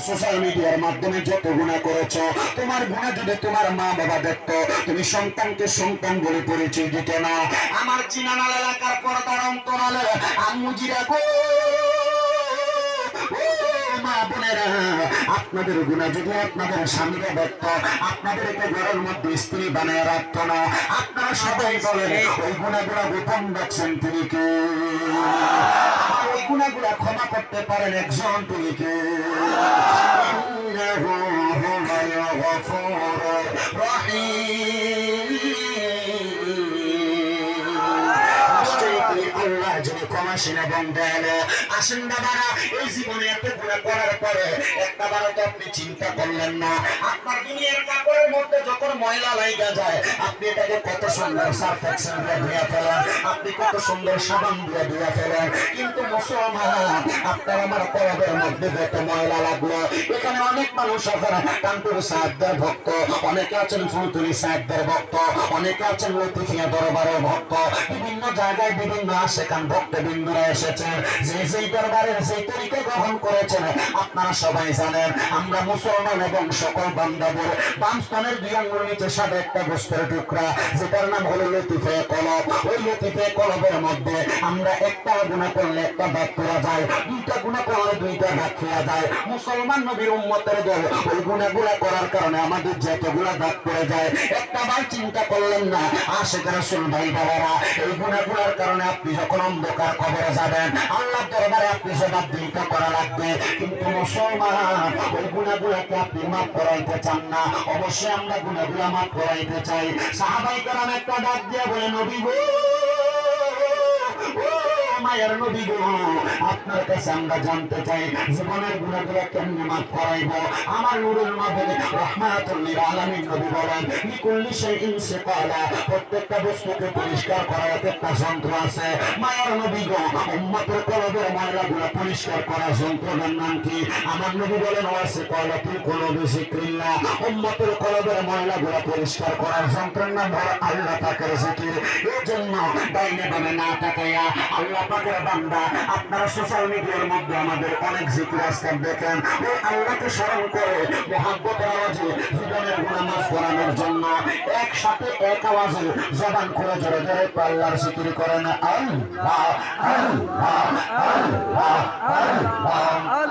Social মিডিয়ার মাধ্যমে যত গুনাহ করেছো, তোমার গুনাহ যদি তোমার মা বাবা দেখতো, তুমি সন্তানকে সন্তান বলে পরিচয় দিতে না। আমার চিনানাল এলাকার পর্দার অন্তরালে আম্মুজিরা গো, মা বোনেরা, আপনাদের গুনাহ যদি আপনাদের স্বামীরা দেখতো, আপনাদেরকে ঘরের মধ্যে স্ত্রী বানিয়ে রাখতো না। আপনারা সবাই বলেন ওই গুনাহগুলো গোপন রাখছেন তিনি কে? ওই গুনাহগুলো ক্ষমা করতে পারেন একজন, তিনি কে? ইন্নাহু হুয়াল গফুরুর রহিম। আল্লাহ যিনি ক্ষমাশীল এবং দয়ালু। আসেন বাবারা, এই জীবনে এত গুনাহ করার পরে একটা বারও তো আপনি চিন্তা করলেন না, আপনার দুনিয়ার কাপড়ের মধ্যে যখন ময়লা লাগা যায়, আপনি এটাকে কত সুন্দর সার্ফ এক্সেল দিয়ে ধুয়ে ফেলেন, আপনি কত সুন্দর সাবান দিয়ে ধুয়ে ফেলেন। কিন্তু মুসলমান, আপনার আমার কলবের মধ্যে যত ময়লা লাগলো, এখানে অনেক মানুষ আছেন কানপুর সাহেবদের ভক্ত, অনেকে আছেন ফুলতুলি সাহেবদের ভক্ত, অনেকে আছেন লতিফিয়া দরবারের ভক্ত, বিভিন্ন জায়গায় বিভিন্ন সেখান ভক্তবৃন্দরা এসেছেন, যে যেই দরবারের সেই তরিকা গ্রহণ করেছেন। আপনারা সবাই জানেন আমরা মুসলমান এবং সকল বান্দাদের বাম স্তনের দুই আঙ্গুল নিচে সাদা একটা গোস্তের টুকরা, যেটার নাম হলো লতিফে কলব। ওই লতিফে কলবের মধ্যে আমরা একটা গুনাহ করলে একটা দাগ পড়া যায়, দুইটা গুনাহ করলে দুইটা দাগ পড়া যায়। মুসলমান নবীর উম্মতের দল ওই গুনাহগুলো করার কারণে আমাদের যতগুলা দাগ পড়ে যায়, একটা বার চিন্তা করলেন না আশিক রাসূল ভাই বাবারা, এই গুনাহগুলোর কারণে আপনি যখন অন্ধকার কবরে যাবেন, আল্লাহর দরবারে আপনি জবাবদিহিতা করা লাগবে। কিন্তু মুসলমান, ওই গুনাহগুলোকে আপনি মাফ করাইতে চান না। অবশ্যই আমরা গুনাহগুলো মাফ করাইতে চাই। সাহাবায়ে কেরাম একটা ডাক দিয়ে বলে, নবী গো, মায়ের নবী গো, আপনার কাছে আমরা জানতে চাই জীবনের গুনাহগুলো কেমনে মাফ করাইব। আমার নূরুল মাহবুব রাহমাতুল লিল আলামিন নবী বলেন, লিকুল্লি শাইইন সিকালা, প্রত্যেকটা বস্তুকে পরিষ্কার করার একটা যন্ত্র আছে। মায়ের নবী গো, উম্মতের কলবের ময়লাগুলো পরিষ্কার করার যন্ত্রের নাম কি? আমার নবী বলেন, ওয়াসে কলবুল কলবি যিকরিল্লাহ, উম্মতের কলবের ময়লাগুলো পরিষ্কার করার যন্ত্রের নাম হলো আল্লাহ পাকের জিকির। এই জন্য ডাইনে বামে না তাকায়া আল্লাহ পাকের বান্দা, আপনারা সোশ্যাল মিডিয়ার মধ্যে আমাদের অনেক জিকির আজকাল দেখেন, ওই আল্লাহকে স্মরণ করে মুহাব্বতের আওয়াজে জীবনের গুনাহ মাফ করানোর জন্য একসাথে এক আওয়াজে জবান খুলে জোরে জোরে আল্লাহর জিকির করেন, আল্লাহ আল্লাহ আল্লাহ আল্লাহ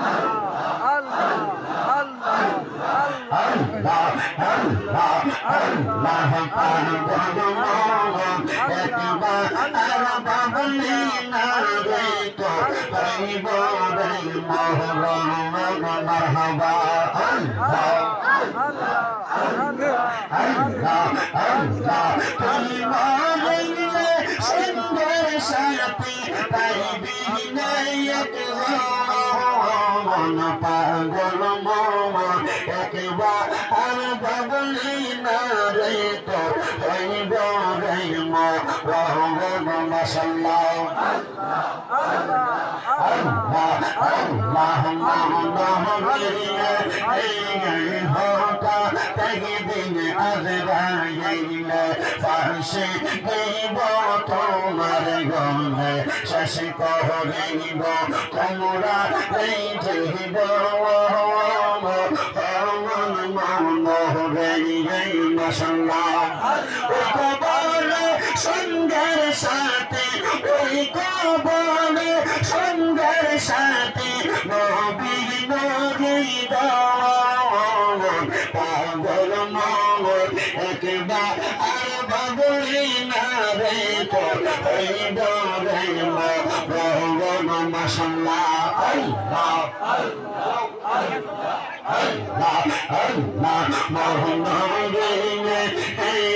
আল্লাহ পাগল মামা একবার আর বাবলি না রে তো হইব রে মা রহমান মাশাআল্লাহ আল্লাহ আল্লাহ আল্লাহ নামে এই হতা তাহি দিন আজরাইলে ফাঁসি দেব তোমার গন্ধে শাসি করিব তোমরা এই জীব মাশাআল্লাহ। ওই কবরে সঙ্গের সাথে, ওই কবরে সঙ্গের সাথে নবী নবী দাওয়ান পাগল মন একবার আর বাবলি না রে তো হইব রে মা রহমান মাশাআল্লাহ আল্লাহ আল্লাহ আল্লাহ আল্লাহ আল্লাহ মোহাম্মদে এই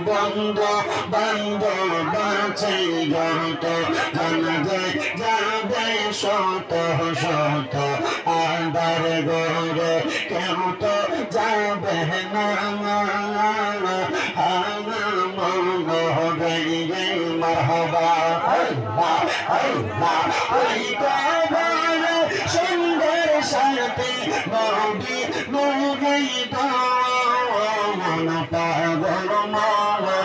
বন্ধ বন্ধ বাঁচে গত জানবে যাবে শত শত আদার গরে কেউ তো যাবে না মোহাম্মদে মারহাবা আল্লাহ আল্লাহ ওই কবরে সুন্দর সাথে নবী নবী দাওয়ান পাগল মাওলা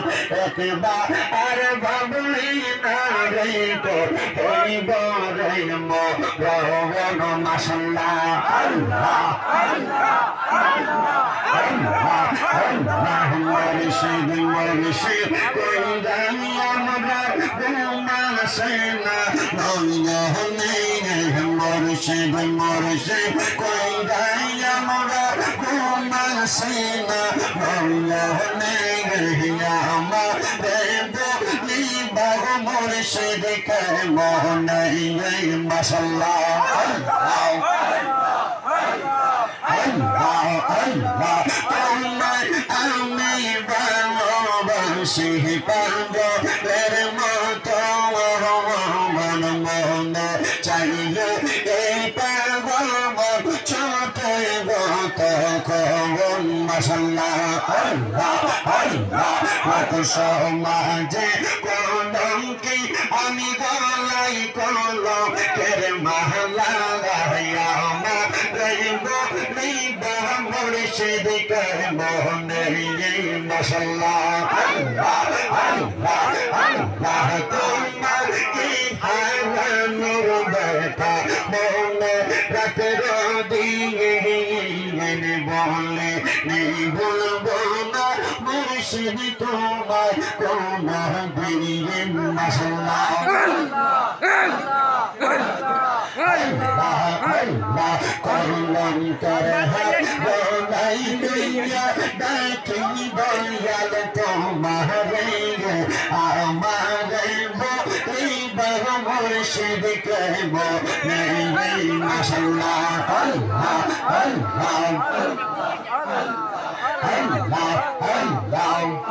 একবার আর বাবলি না রে তো হইব রে মা রহমান মাশাআল্লাহ আল্লাহ মুর্শিদ মুর্শিদ কই যাই আমরা ঘুমান সেনা মুর্শিদ মুর্শিদ কই যাই আমরা ঘুমান সেনা মুর্শিদ কে মোহন মাশাআল্লাহ আমি ভালোবাসি পাগলের মতো মন মন চাইলে এই পাগল ছোট গত কবন মাশাআল্লাহ সমাজে কলঙ্কি আমি গলাই কলঙ্কের মালা মুর্শিদ কে মোহন মাশাআল্লাহ তোমার কি হারানোর ব্যথা মনে রাতের দিয়ে বলে বলবো না মুর্শিদ তোমার কোন দিয়ে মাশাআল্লাহ করলাম করে বলাই লইয়া ডাকি দয়াল তোমারে আমারে বলিবার মুর্শিদ কে বলে মাশাআল্লাহ আল্লাহ আল্লাহ আল্লাহ আল্লাহ